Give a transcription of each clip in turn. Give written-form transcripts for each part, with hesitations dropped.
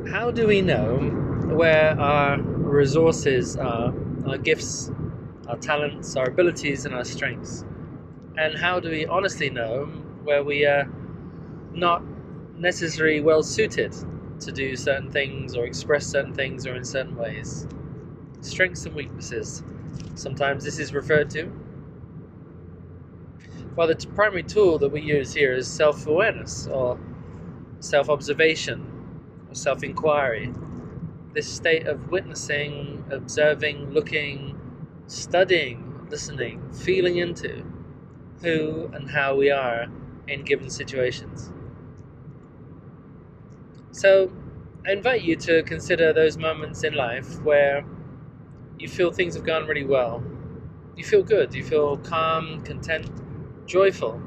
How do we know where our resources are, our gifts, our talents, our abilities, and our strengths? And how do we honestly know where we are not necessarily well suited to do certain things or express certain things or in certain ways? Strengths and weaknesses. Sometimes this is referred to. Well, the primary tool that we use here is self-awareness or self-observation or self-inquiry. This state of witnessing, observing, looking, studying, listening, feeling into who and how we are in given situations. So I invite you to consider those moments in life where you feel things have gone really well. You feel good, you feel calm, content, joyful,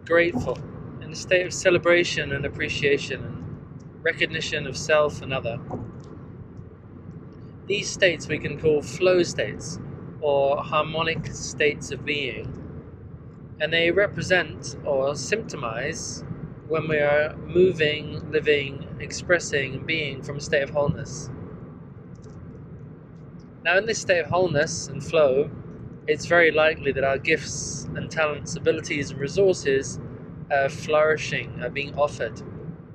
grateful, in a state of celebration and appreciation and recognition of self and other. These states we can call flow states or harmonic states of being, and they represent or symptomize when we are moving, living, expressing, and being from a state of wholeness. Now, in this state of wholeness and flow, it's very likely that our gifts and talents, abilities, and resources are flourishing, are being offered,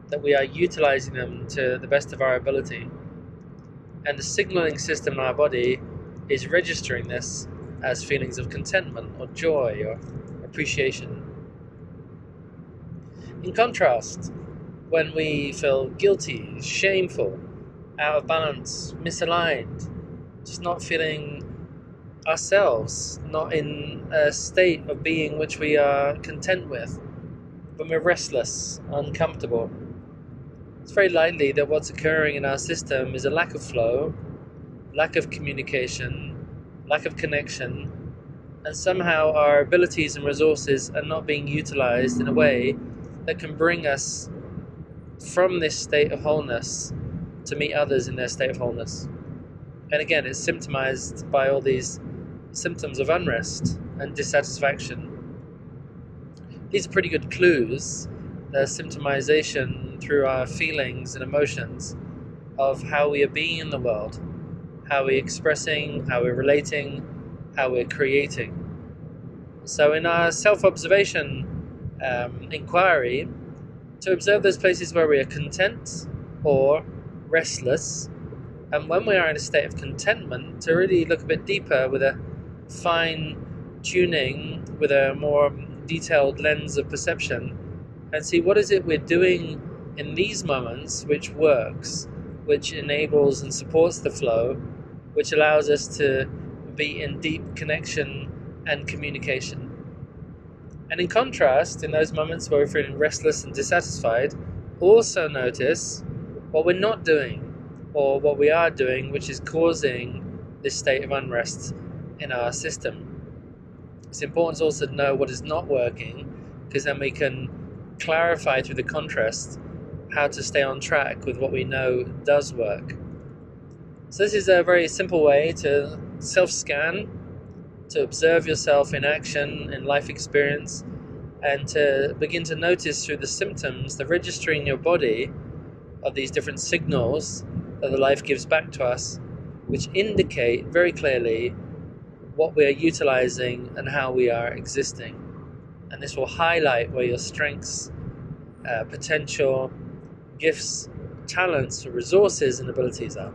that we are utilizing them to the best of our ability. And the signaling system in our body is registering this as feelings of contentment or joy or appreciation. In contrast, when we feel guilty, shameful, out of balance, misaligned, just not feeling ourselves, not in a state of being which we are content with, when we're restless, uncomfortable, it's very likely that what's occurring in our system is a lack of flow, lack of communication, lack of connection, and somehow our abilities and resources are not being utilized in a way that can bring us from this state of wholeness to meet others in their state of wholeness. And again, it's symptomized by all these symptoms of unrest and dissatisfaction. These are pretty good clues, the symptomization through our feelings and emotions of how we are being in the world, how we're expressing, how we're relating, how we're creating. So in our self-observation inquiry, to observe those places where we are content or restless, and when we are in a state of contentment, to really look a bit deeper with a fine tuning, with a more detailed lens of perception, and see what is it we're doing in these moments which works, which enables and supports the flow, which allows us to be in deep connection and communication. And in contrast, in those moments where we're feeling restless and dissatisfied, also notice what we're not doing or what we are doing which is causing this state of unrest in our system. It's important also to know what is not working, because then we can clarify through the contrast how to stay on track with what we know does work. So this is a very simple way to self-scan, to observe yourself in action, in life experience, and to begin to notice through the symptoms, the registering in your body of these different signals that the life gives back to us, which indicate very clearly what we are utilizing and how we are existing. And this will highlight where your strengths, potential, gifts, talents, resources, and abilities are.